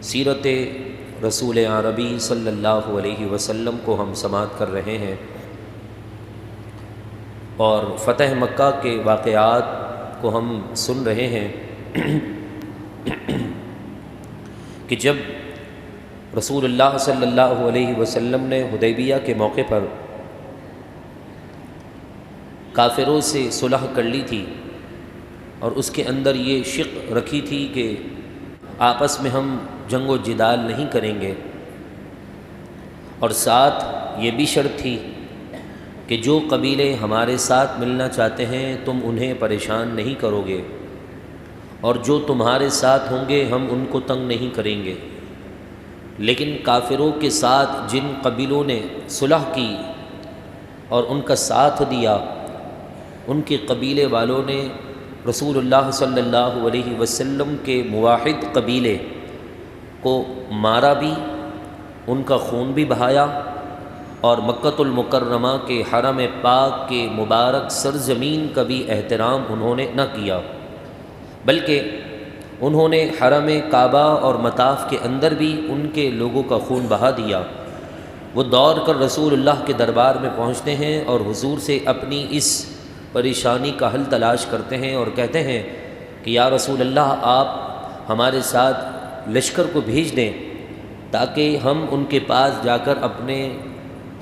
سیرت رسول عربی صلی اللہ علیہ وسلم کو ہم سماعت کر رہے ہیں، اور فتح مکہ کے واقعات کو ہم سن رہے ہیں کہ جب رسول اللہ صلی اللہ علیہ وسلم نے حدیبیہ کے موقع پر کافروں سے صلح کر لی تھی، اور اس کے اندر یہ شق رکھی تھی کہ آپس میں ہم جنگ و جدال نہیں کریں گے، اور ساتھ یہ بھی شرط تھی کہ جو قبیلے ہمارے ساتھ ملنا چاہتے ہیں تم انہیں پریشان نہیں کرو گے، اور جو تمہارے ساتھ ہوں گے ہم ان کو تنگ نہیں کریں گے۔ لیکن کافروں کے ساتھ جن قبیلوں نے صلح کی اور ان کا ساتھ دیا، ان کے قبیلے والوں نے رسول اللہ صلی اللہ علیہ وسلم کے موحد قبیلے کو مارا بھی، ان کا خون بھی بہایا، اور مکۃ المکرمہ کے حرم پاک کے مبارک سرزمین کا بھی احترام انہوں نے نہ کیا، بلکہ انہوں نے حرم کعبہ اور مطاف کے اندر بھی ان کے لوگوں کا خون بہا دیا۔ وہ دوڑ کر رسول اللہ کے دربار میں پہنچتے ہیں اور حضور سے اپنی اس پریشانی کا حل تلاش کرتے ہیں، اور کہتے ہیں کہ یا رسول اللہ، آپ ہمارے ساتھ لشکر کو بھیج دیں تاکہ ہم ان کے پاس جا کر اپنے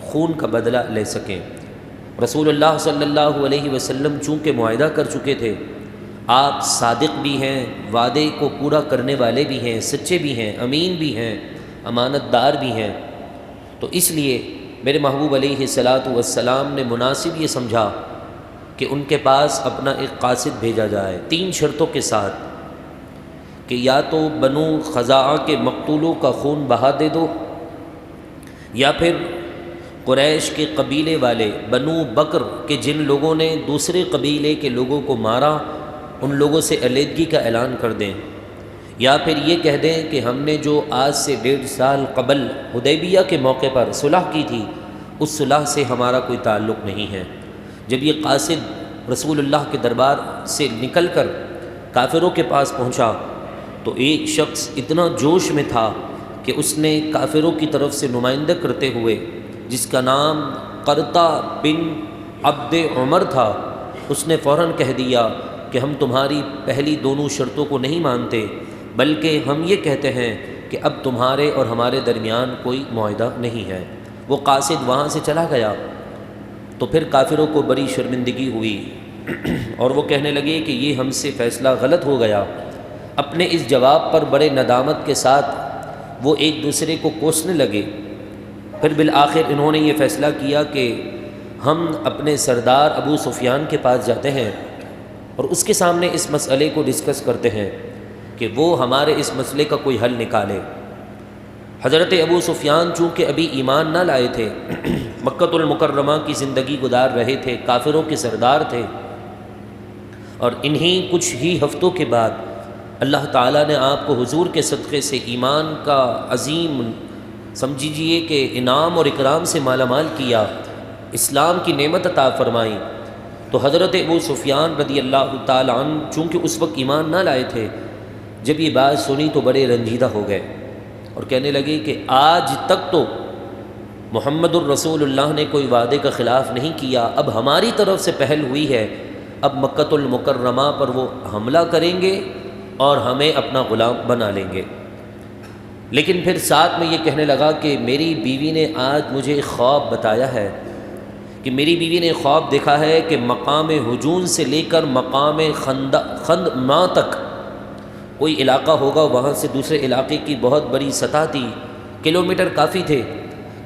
خون کا بدلہ لے سکیں۔ رسول اللہ صلی اللہ علیہ وسلم چونکہ معاہدہ کر چکے تھے، آپ صادق بھی ہیں، وعدے کو پورا کرنے والے بھی ہیں، سچے بھی ہیں، امین بھی ہیں، امانت دار بھی ہیں، تو اس لیے میرے محبوب علیہ الصلاۃ والسلام نے مناسب یہ سمجھا کہ ان کے پاس اپنا ایک قاصد بھیجا جائے 3 شرطوں کے ساتھ، کہ یا تو بنو خزاعہ کے مقتولوں کا خون بہا دے دو، یا پھر قریش کے قبیلے والے بنو بکر کے جن لوگوں نے دوسرے قبیلے کے لوگوں کو مارا ان لوگوں سے علیحدگی کا اعلان کر دیں، یا پھر یہ کہہ دیں کہ ہم نے جو آج سے 1.5 سال قبل حدیبیہ کے موقع پر صلح کی تھی اس صلح سے ہمارا کوئی تعلق نہیں ہے۔ جب یہ قاصد رسول اللہ کے دربار سے نکل کر کافروں کے پاس پہنچا تو ایک شخص اتنا جوش میں تھا کہ اس نے کافروں کی طرف سے نمائندہ کرتے ہوئے، جس کا نام قرطہ بن عبد عمر تھا، اس نے فوراً کہہ دیا کہ ہم تمہاری پہلی دونوں شرطوں کو نہیں مانتے، بلکہ ہم یہ کہتے ہیں کہ اب تمہارے اور ہمارے درمیان کوئی معاہدہ نہیں ہے۔ وہ قاصد وہاں سے چلا گیا تو پھر کافروں کو بڑی شرمندگی ہوئی اور وہ کہنے لگے کہ یہ ہم سے فیصلہ غلط ہو گیا۔ اپنے اس جواب پر بڑے ندامت کے ساتھ وہ ایک دوسرے کو کوسنے لگے۔ پھر بالآخر انہوں نے یہ فیصلہ کیا کہ ہم اپنے سردار ابو سفیان کے پاس جاتے ہیں اور اس کے سامنے اس مسئلے کو ڈسکس کرتے ہیں کہ وہ ہمارے اس مسئلے کا کوئی حل نکالے۔ حضرت ابو سفیان چونکہ ابھی ایمان نہ لائے تھے، مکۃ المکرمہ کی زندگی گزار رہے تھے، کافروں کے سردار تھے، اور انہی کچھ ہی ہفتوں کے بعد اللہ تعالیٰ نے آپ کو حضور کے صدقے سے ایمان کا عظیم سمجھیے کہ انعام اور اکرام سے مالا مال کیا، اسلام کی نعمت عطا فرمائی۔ تو حضرت ابو سفیان رضی اللہ تعالیٰ عنہ چونکہ اس وقت ایمان نہ لائے تھے، جب یہ بات سنی تو بڑے رنجیدہ ہو گئے اور کہنے لگے کہ آج تک تو محمد الرسول اللہ نے کوئی وعدے کا خلاف نہیں کیا، اب ہماری طرف سے پہل ہوئی ہے، اب مکۃ المکرمہ پر وہ حملہ کریں گے اور ہمیں اپنا غلام بنا لیں گے۔ لیکن پھر ساتھ میں یہ کہنے لگا کہ میری بیوی نے آج مجھے ایک خواب بتایا ہے، کہ میری بیوی نے خواب دیکھا ہے کہ مقام ہجون سے لے کر مقام خندما تک کوئی علاقہ ہوگا، وہاں سے دوسرے علاقے کی بہت بڑی سطح تھی، کلومیٹر کافی تھے،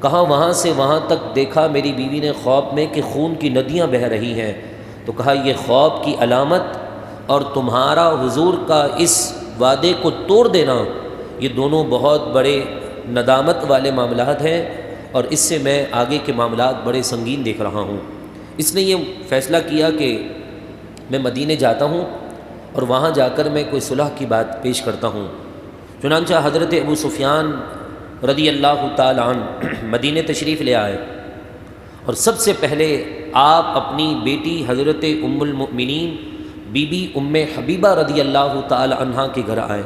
کہا وہاں سے وہاں تک دیکھا میری بیوی نے خواب میں کہ خون کی ندیاں بہہ رہی ہیں، تو کہا یہ خواب کی علامت اور تمہارا حضور کا اس وعدے کو توڑ دینا، یہ دونوں بہت بڑے ندامت والے معاملات ہیں، اور اس سے میں آگے کے معاملات بڑے سنگین دیکھ رہا ہوں۔ اس نے یہ فیصلہ کیا کہ میں مدینے جاتا ہوں اور وہاں جا کر میں کوئی صلح کی بات پیش کرتا ہوں۔ چنانچہ حضرت ابو سفیان رضی اللہ تعالیٰ عنہ مدینے تشریف لے آئے، اور سب سے پہلے آپ اپنی بیٹی حضرت ام المؤمنین بی بی ام حبیبہ رضی اللہ تعالی عنہا کے گھر آئے،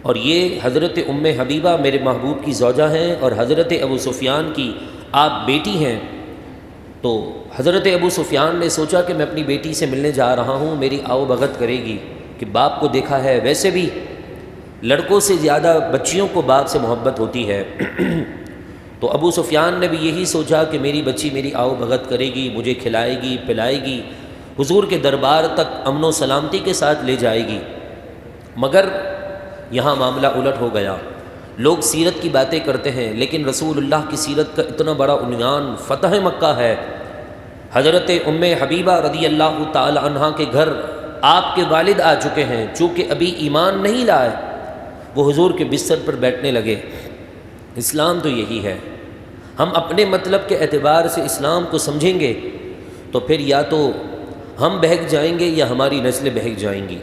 اور یہ حضرت ام حبیبہ میرے محبوب کی زوجہ ہیں اور حضرت ابو سفیان کی آپ بیٹی ہیں۔ تو حضرت ابو سفیان نے سوچا کہ میں اپنی بیٹی سے ملنے جا رہا ہوں، میری آؤ بھگت کرے گی کہ باپ کو دیکھا ہے، ویسے بھی لڑکوں سے زیادہ بچیوں کو باپ سے محبت ہوتی ہے۔ تو ابو سفیان نے بھی یہی سوچا کہ میری بچی میری آؤ بھگت کرے گی، مجھے کھلائے گی پلائے گی، حضور کے دربار تک امن و سلامتی کے ساتھ لے جائے گی۔ مگر یہاں معاملہ الٹ ہو گیا۔ لوگ سیرت کی باتیں کرتے ہیں لیکن رسول اللہ کی سیرت کا اتنا بڑا عنوان فتح مکہ ہے۔ حضرت ام حبیبہ رضی اللہ تعالی عنہا کے گھر آپ کے والد آ چکے ہیں، چونکہ ابھی ایمان نہیں لائے، وہ حضور کے بستر پر بیٹھنے لگے۔ اسلام تو یہی ہے، ہم اپنے مطلب کے اعتبار سے اسلام کو سمجھیں گے تو پھر یا تو ہم بہک جائیں گے یا ہماری نسلیں بہک جائیں گی۔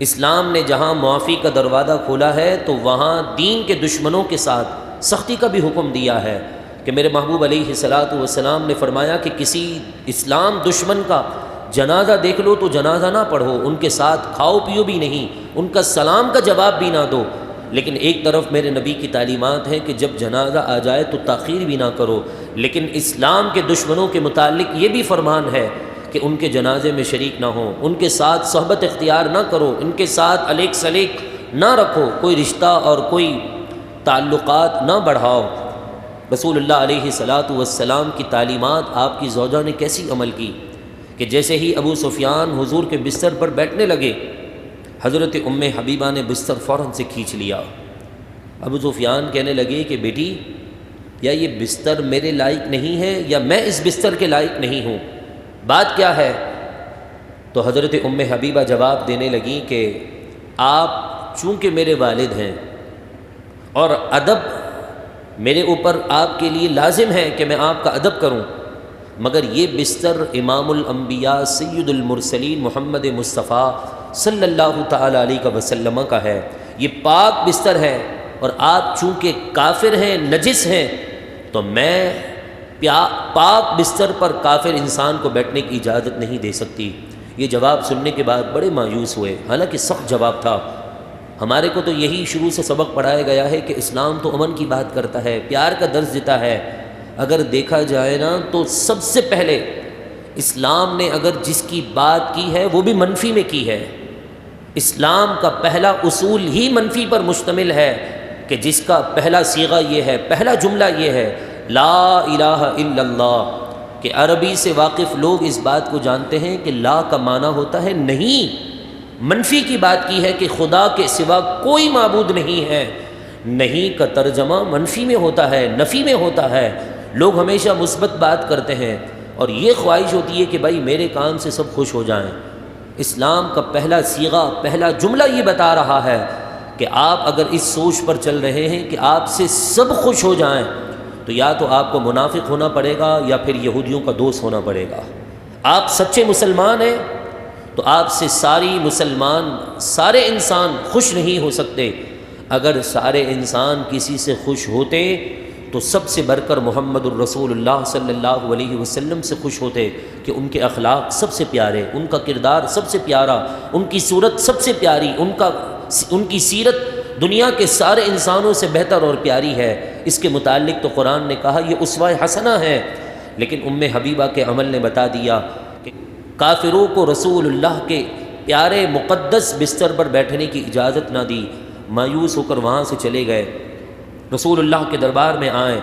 اسلام نے جہاں معافی کا دروازہ کھولا ہے تو وہاں دین کے دشمنوں کے ساتھ سختی کا بھی حکم دیا ہے کہ میرے محبوب علیہ الصلاۃ والسلام نے فرمایا کہ کسی اسلام دشمن کا جنازہ دیکھ لو تو جنازہ نہ پڑھو، ان کے ساتھ کھاؤ پیو بھی نہیں، ان کا سلام کا جواب بھی نہ دو۔ لیکن ایک طرف میرے نبی کی تعلیمات ہیں کہ جب جنازہ آ جائے تو تاخیر بھی نہ کرو، لیکن اسلام کے دشمنوں کے متعلق یہ بھی فرمان ہے کہ ان کے جنازے میں شریک نہ ہوں، ان کے ساتھ صحبت اختیار نہ کرو، ان کے ساتھ الیک سلیک نہ رکھو، کوئی رشتہ اور کوئی تعلقات نہ بڑھاؤ۔ رسول اللہ علیہ الصلاۃ والسلام کی تعلیمات آپ کی زوجہ نے کیسی عمل کی کہ جیسے ہی ابو سفیان حضور کے بستر پر بیٹھنے لگے، حضرت ام حبیبہ نے بستر فوراً سے کھینچ لیا۔ ابو سفیان کہنے لگے کہ بیٹی، یا یہ بستر میرے لائق نہیں ہے یا میں اس بستر کے لائق نہیں ہوں، بات کیا ہے؟ تو حضرت ام حبیبہ جواب دینے لگیں کہ آپ چونکہ میرے والد ہیں اور ادب میرے اوپر آپ کے لیے لازم ہے کہ میں آپ کا ادب کروں، مگر یہ بستر امام الانبیاء سید المرسلین محمد مصطفیٰ صلی اللہ تعالیٰ علیہ وسلم کا ہے، یہ پاک بستر ہے، اور آپ چونکہ کافر ہیں، نجس ہیں، تو میں پاک بستر پر کافر انسان کو بیٹھنے کی اجازت نہیں دے سکتی۔ یہ جواب سننے کے بعد بڑے مایوس ہوئے، حالانکہ سخت جواب تھا۔ ہمارے کو تو یہی شروع سے سبق پڑھایا گیا ہے کہ اسلام تو امن کی بات کرتا ہے، پیار کا درس دیتا ہے۔ اگر دیکھا جائے نا تو سب سے پہلے اسلام نے اگر جس کی بات کی ہے وہ بھی منفی میں کی ہے۔ اسلام کا پہلا اصول ہی منفی پر مشتمل ہے کہ جس کا پہلا صیغہ یہ ہے، پہلا جملہ یہ ہے لا الہ الا اللہ، کہ عربی سے واقف لوگ اس بات کو جانتے ہیں کہ لا کا معنی ہوتا ہے نہیں۔ منفی کی بات کی ہے کہ خدا کے سوا کوئی معبود نہیں ہے، نہیں کا ترجمہ منفی میں ہوتا ہے، نفی میں ہوتا ہے۔ لوگ ہمیشہ مثبت بات کرتے ہیں اور یہ خواہش ہوتی ہے کہ بھائی میرے کان سے سب خوش ہو جائیں۔ اسلام کا پہلا صیغہ، پہلا جملہ یہ بتا رہا ہے کہ آپ اگر اس سوچ پر چل رہے ہیں کہ آپ سے سب خوش ہو جائیں تو یا تو آپ کو منافق ہونا پڑے گا یا پھر یہودیوں کا دوست ہونا پڑے گا۔ آپ سچے مسلمان ہیں تو آپ سے سارے انسان خوش نہیں ہو سکتے۔ اگر سارے انسان کسی سے خوش ہوتے تو سب سے بڑھ کر محمد الرسول اللہ صلی اللہ علیہ وسلم سے خوش ہوتے کہ ان کے اخلاق سب سے پیارے، ان کا کردار سب سے پیارا، ان کی صورت سب سے پیاری، ان کی سیرت دنیا کے سارے انسانوں سے بہتر اور پیاری ہے۔ اس کے متعلق تو قرآن نے کہا یہ اسوہ حسنہ ہے، لیکن ام حبیبہ کے عمل نے بتا دیا کہ کافروں کو رسول اللہ کے پیارے مقدس بستر پر بیٹھنے کی اجازت نہ دی۔ مایوس ہو کر وہاں سے چلے گئے، رسول اللہ کے دربار میں آئے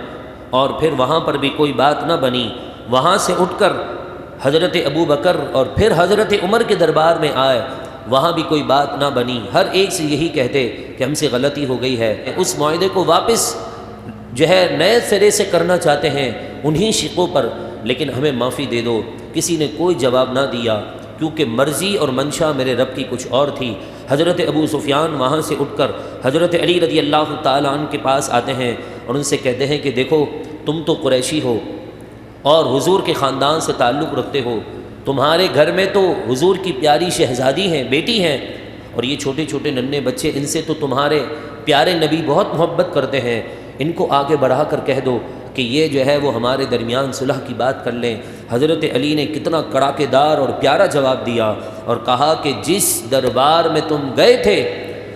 اور پھر وہاں پر بھی کوئی بات نہ بنی۔ وہاں سے اٹھ کر حضرت ابو بکر اور پھر حضرت عمر کے دربار میں آئے، وہاں بھی کوئی بات نہ بنی۔ ہر ایک سے یہی کہتے کہ ہم سے غلطی ہو گئی ہے، اس معاہدے کو واپس جو ہے نئے سرے سے کرنا چاہتے ہیں انہی شقوں پر، لیکن ہمیں معافی دے دو۔ کسی نے کوئی جواب نہ دیا کیونکہ مرضی اور منشا میرے رب کی کچھ اور تھی۔ حضرت ابو سفیان وہاں سے اٹھ کر حضرت علی رضی اللہ تعالیٰ عنہ کے پاس آتے ہیں اور ان سے کہتے ہیں کہ دیکھو تم تو قریشی ہو اور حضور کے خاندان سے تعلق رکھتے ہو، تمہارے گھر میں تو حضور کی پیاری شہزادی ہیں، بیٹی ہیں، اور یہ چھوٹے چھوٹے ننھے بچے، ان سے تو تمہارے پیارے نبی بہت محبت کرتے ہیں، ان کو آگے بڑھا کر کہہ دو کہ یہ جو ہے وہ ہمارے درمیان صلح کی بات کر لیں۔ حضرت علی نے کتنا کڑاکے دار اور پیارا جواب دیا اور کہا کہ جس دربار میں تم گئے تھے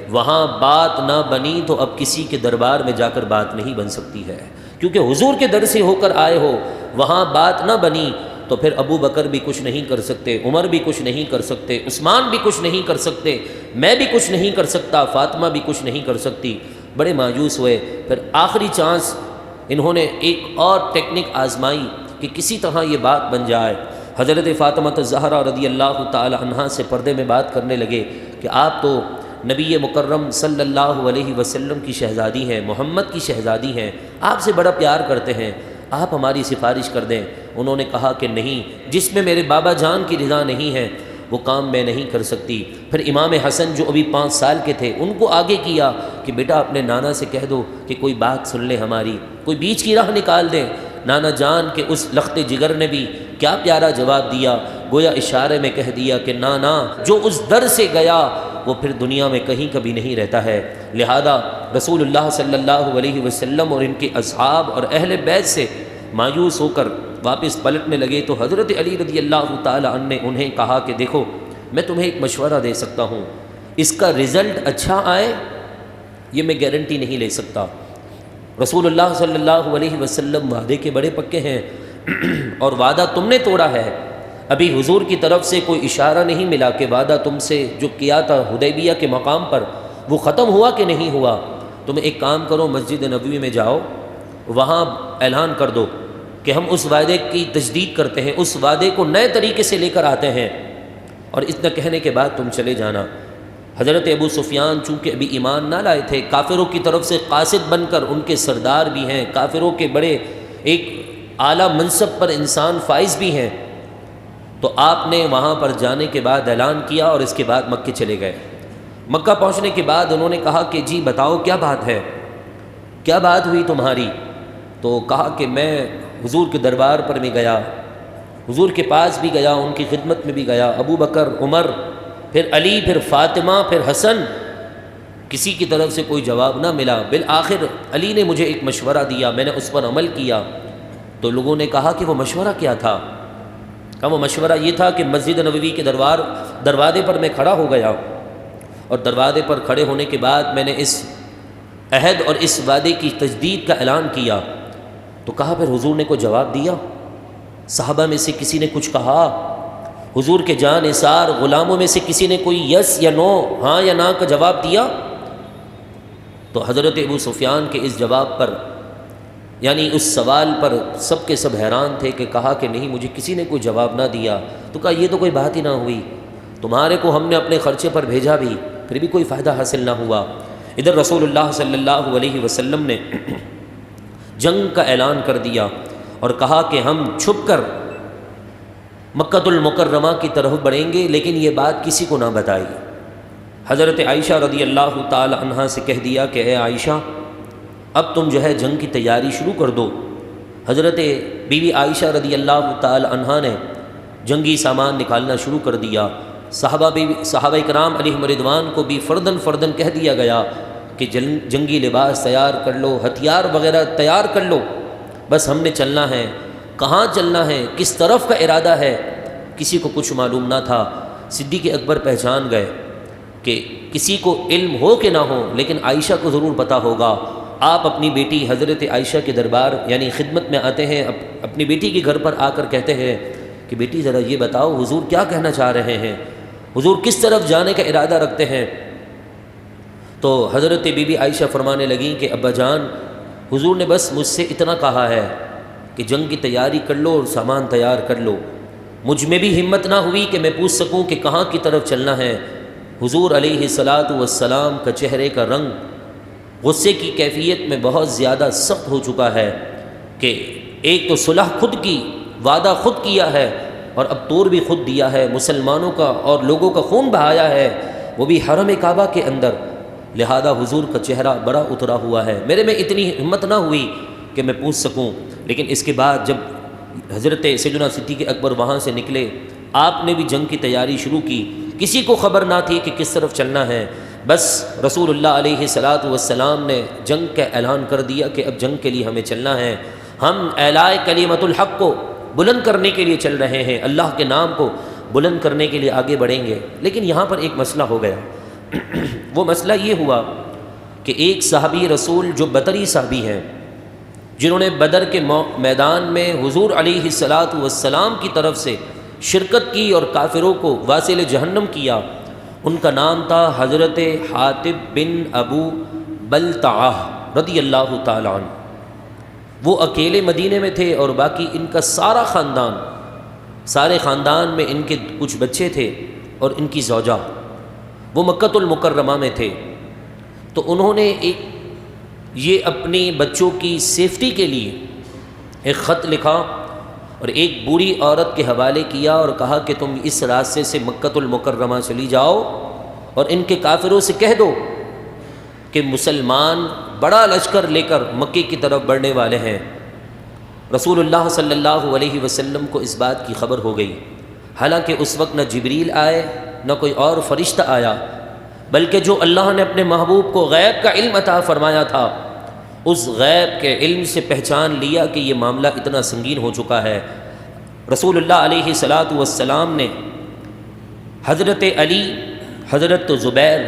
وہاں بات نہ بنی تو اب کسی کے دربار میں جا کر بات نہیں بن سکتی ہے، کیونکہ حضور کے در سے ہو کر آئے ہو، وہاں بات نہ بنی تو پھر ابو بکر بھی کچھ نہیں کر سکتے، عمر بھی کچھ نہیں کر سکتے، عثمان بھی کچھ نہیں کر سکتے، میں بھی کچھ نہیں کر سکتا، فاطمہ بھی کچھ نہیں کر سکتی۔ بڑے مایوس ہوئے۔ پھر آخری چانس انہوں نے ایک اور ٹیکنک آزمائی کہ کسی طرح یہ بات بن جائے۔ حضرت فاطمہ الزہرا رضی اللہ تعالی عنہا سے پردے میں بات کرنے لگے کہ آپ تو نبی مکرم صلی اللہ علیہ وسلم کی شہزادی ہیں، محمد کی شہزادی ہیں، آپ سے بڑا پیار کرتے ہیں، آپ ہماری سفارش کر دیں۔ انہوں نے کہا کہ نہیں، جس میں میرے بابا جان کی رضا نہیں ہے وہ کام میں نہیں کر سکتی۔ پھر امام حسن جو ابھی 5 سال کے تھے ان کو آگے کیا کہ بیٹا اپنے نانا سے کہہ دو کہ کوئی بات سن لے ہماری، کوئی بیچ کی راہ نکال دیں۔ نانا جان کے اس لخت جگر نے بھی کیا پیارا جواب دیا، گویا اشارے میں کہہ دیا کہ نانا جو اس در سے گیا وہ پھر دنیا میں کہیں کبھی نہیں رہتا ہے۔ لہذا رسول اللہ صلی اللہ علیہ وسلم اور ان کے اصحاب اور اہل بیت سے مایوس ہو کر واپس پلٹنے لگے تو حضرت علی رضی اللہ تعالی عنہ نے انہیں کہا کہ دیکھو میں تمہیں ایک مشورہ دے سکتا ہوں، اس کا رزلٹ اچھا آئے یہ میں گارنٹی نہیں لے سکتا۔ رسول اللہ صلی اللہ علیہ وسلم وعدے کے بڑے پکے ہیں اور وعدہ تم نے توڑا ہے، ابھی حضور کی طرف سے کوئی اشارہ نہیں ملا کہ وعدہ تم سے جو کیا تھا حدیبیہ کے مقام پر وہ ختم ہوا کہ نہیں ہوا۔ تم ایک کام کرو، مسجد نبوی میں جاؤ، وہاں اعلان کر دو کہ ہم اس وعدے کی تجدید کرتے ہیں، اس وعدے کو نئے طریقے سے لے کر آتے ہیں، اور اتنا کہنے کے بعد تم چلے جانا۔ حضرت ابو سفیان چونکہ ابھی ایمان نہ لائے تھے، کافروں کی طرف سے قاصد بن کر ان کے سردار بھی ہیں، کافروں کے بڑے ایک اعلیٰ منصب پر انسان فائز بھی ہیں، تو آپ نے وہاں پر جانے کے بعد اعلان کیا اور اس کے بعد مکے چلے گئے۔ مکہ پہنچنے کے بعد انہوں نے کہا کہ جی بتاؤ کیا بات ہے، کیا بات ہوئی تمہاری؟ تو کہا کہ میں حضور کے دربار پر بھی گیا، حضور کے پاس بھی گیا، ان کی خدمت میں بھی گیا، ابو بکر، عمر، پھر علی، پھر فاطمہ، پھر حسن، کسی کی طرف سے کوئی جواب نہ ملا۔ بالآخر علی نے مجھے ایک مشورہ دیا، میں نے اس پر عمل کیا۔ تو لوگوں نے کہا کہ وہ مشورہ کیا تھا؟ کہا وہ مشورہ یہ تھا کہ مسجد نبوی کے دروازے پر میں کھڑا ہو گیا، اور دروازے پر کھڑے ہونے کے بعد میں نے اس عہد اور اس وعدے کی تجدید کا اعلان کیا۔ تو کہا پھر حضور نے کوئی جواب دیا؟ صحابہ میں سے کسی نے کچھ کہا؟ حضور کے جان نثار غلاموں میں سے کسی نے کوئی یس یا نو، ہاں یا نا کا جواب دیا؟ تو حضرت ابو سفیان کے اس جواب پر، یعنی اس سوال پر سب کے سب حیران تھے کہ کہا کہ نہیں مجھے کسی نے کوئی جواب نہ دیا۔ تو کہا یہ تو کوئی بات ہی نہ ہوئی، تمہارے کو ہم نے اپنے خرچے پر بھیجا بھی، پھر بھی کوئی فائدہ حاصل نہ ہوا۔ ادھر رسول اللہ صلی اللہ علیہ وسلم نے جنگ کا اعلان کر دیا اور کہا کہ ہم چھپ کر مکہ المکرمہ کی طرف بڑھیں گے، لیکن یہ بات کسی کو نہ بتائیے۔ حضرت عائشہ رضی اللہ تعالی عنہا سے کہہ دیا کہ اے عائشہ اب تم جو ہے جنگ کی تیاری شروع کر دو۔ حضرت بی بی عائشہ رضی اللہ تعالی عنہا نے جنگی سامان نکالنا شروع کر دیا۔ صحابہ کرام علیہم رضوان کو بھی فردن فردن کہہ دیا گیا کہ جنگی لباس تیار کر لو، ہتھیار وغیرہ تیار کر لو، بس ہم نے چلنا ہے۔ کہاں چلنا ہے، کس طرف کا ارادہ ہے، کسی کو کچھ معلوم نہ تھا۔ صدیق اکبر پہچان گئے کہ کسی کو علم ہو کہ نہ ہو لیکن عائشہ کو ضرور پتہ ہوگا۔ آپ اپنی بیٹی حضرت عائشہ کے دربار یعنی خدمت میں آتے ہیں، اپنی بیٹی کے گھر پر آ کر کہتے ہیں کہ بیٹی ذرا یہ بتاؤ حضور کیا کہنا چاہ رہے ہیں، حضور کس طرف جانے کا ارادہ رکھتے ہیں؟ تو حضرت بی بی عائشہ فرمانے لگیں کہ ابا جان حضور نے بس مجھ سے اتنا کہا ہے کہ جنگ کی تیاری کر لو اور سامان تیار کر لو۔ مجھ میں بھی ہمت نہ ہوئی کہ میں پوچھ سکوں کہ کہاں کی طرف چلنا ہے۔ حضور علیہ الصلاۃ والسلام کا چہرے کا رنگ غصے کی کیفیت میں بہت زیادہ سخت ہو چکا ہے کہ ایک تو صلح خود کی، وعدہ خود کیا ہے، اور اب طور بھی خود دیا ہے، مسلمانوں کا اور لوگوں کا خون بہایا ہے، وہ بھی حرم کعبہ کے اندر۔ لہذا حضور کا چہرہ بڑا اترا ہوا ہے، میرے میں اتنی ہمت نہ ہوئی کہ میں پوچھ سکوں۔ لیکن اس کے بعد جب حضرت سیدنا صدیق اکبر وہاں سے نکلے، آپ نے بھی جنگ کی تیاری شروع کی۔ کسی کو خبر نہ تھی کہ کس طرف چلنا ہے، بس رسول اللہ علیہ الصلاۃ والسلام نے جنگ کا اعلان کر دیا کہ اب جنگ کے لیے ہمیں چلنا ہے، ہم اعلاء کلمۃ الحق کو بلند کرنے کے لیے چل رہے ہیں، اللہ کے نام کو بلند کرنے کے لیے آگے بڑھیں گے۔ لیکن یہاں پر ایک مسئلہ ہو گیا، وہ مسئلہ یہ ہوا کہ ایک صحابی رسول جو بدری صحابی ہیں، جنہوں نے بدر کے میدان میں حضور علیہ الصلاۃ والسلام کی طرف سے شرکت کی اور کافروں کو واصل جہنم کیا، ان کا نام تھا حضرت حاطب بن ابو بلتعہ رضی اللہ تعالیٰ عنہ۔ وہ اکیلے مدینے میں تھے اور باقی ان کا سارے خاندان میں ان کے کچھ بچے تھے اور ان کی زوجہ، وہ مکۃ المکرمہ میں تھے۔ تو انہوں نے یہ اپنی بچوں کی سیفٹی کے لیے ایک خط لکھا اور ایک بوڑھی عورت کے حوالے کیا اور کہا کہ تم اس راستے سے مکۃ المکرمہ چلی جاؤ اور ان کے کافروں سے کہہ دو کہ مسلمان بڑا لشکر لے کر مکے کی طرف بڑھنے والے ہیں۔ رسول اللہ صلی اللہ علیہ وسلم کو اس بات کی خبر ہو گئی، حالانکہ اس وقت نہ جبریل آئے نہ کوئی اور فرشتہ آیا، بلکہ جو اللہ نے اپنے محبوب کو غیب کا علم عطا فرمایا تھا، اس غیب کے علم سے پہچان لیا کہ یہ معاملہ اتنا سنگین ہو چکا ہے۔ رسول اللہ علیہ الصلاۃ والسلام نے حضرت علی، حضرت زبیر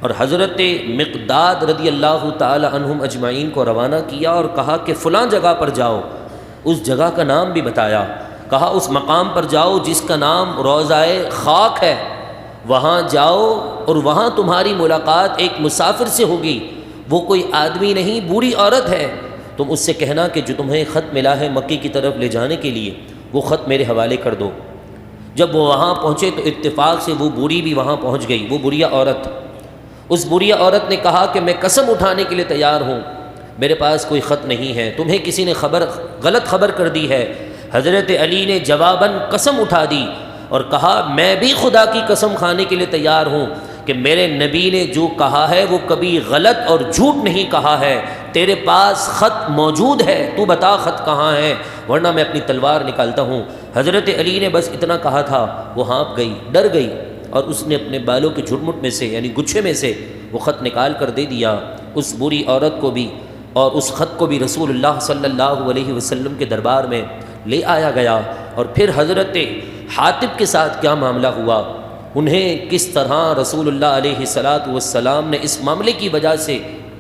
اور حضرت مقداد رضی اللہ تعالی عنہم اجمعین کو روانہ کیا اور کہا کہ فلاں جگہ پر جاؤ، اس جگہ کا نام بھی بتایا، کہا اس مقام پر جاؤ جس کا نام روضہ خاک ہے، وہاں جاؤ اور وہاں تمہاری ملاقات ایک مسافر سے ہوگی، وہ کوئی آدمی نہیں بوڑھی عورت ہے، تم اس سے کہنا کہ جو تمہیں خط ملا ہے مکے کی طرف لے جانے کے لیے وہ خط میرے حوالے کر دو۔ جب وہ وہاں پہنچے تو اتفاق سے وہ بوڑھی بھی وہاں پہنچ گئی، وہ بوڑھی عورت۔ اس بوڑھی عورت نے کہا کہ میں قسم اٹھانے کے لیے تیار ہوں، میرے پاس کوئی خط نہیں ہے، تمہیں کسی نے غلط خبر کر دی ہے۔ حضرت علی نے جواباً قسم اٹھا دی اور کہا میں بھی خدا کی قسم کھانے کے لیے تیار ہوں کہ میرے نبی نے جو کہا ہے وہ کبھی غلط اور جھوٹ نہیں کہا ہے، تیرے پاس خط موجود ہے، تو بتا خط کہاں ہے ورنہ میں اپنی تلوار نکالتا ہوں۔ حضرت علی نے بس اتنا کہا تھا، وہ ہانپ گئی، ڈر گئی، اور اس نے اپنے بالوں کے جھرمٹ میں سے یعنی گچھے میں سے وہ خط نکال کر دے دیا اس بری عورت کو بھی، اور اس خط کو بھی رسول اللہ صلی اللہ علیہ وسلم کے دربار میں لے آیا گیا۔ اور پھر حضرت حاطب کے ساتھ کیا معاملہ ہوا، انہیں کس طرح رسول اللہ علیہ الصلاۃ والسلام نے اس معاملے کی وجہ سے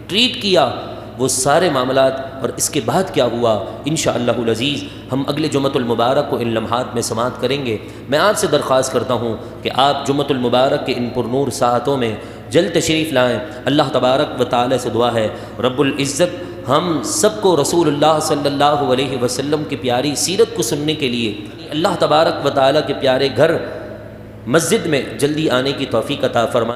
ٹریٹ کیا، وہ سارے معاملات اور اس کے بعد کیا ہوا انشاءاللہ العزیز ہم اگلے جمعۃ المبارک کو ان لمحات میں سماعت کریں گے۔ میں آپ سے درخواست کرتا ہوں کہ آپ جمعۃ المبارک کے ان پرنور ساعتوں میں جلد تشریف لائیں۔ اللہ تبارک و تعالی سے دعا ہے رب العزت ہم سب کو رسول اللہ صلی اللہ علیہ وسلم کی پیاری سیرت کو سننے کے لیے اللہ تبارک و تعالی کے پیارے گھر مسجد میں جلدی آنے کی توفیق عطا فرمائے۔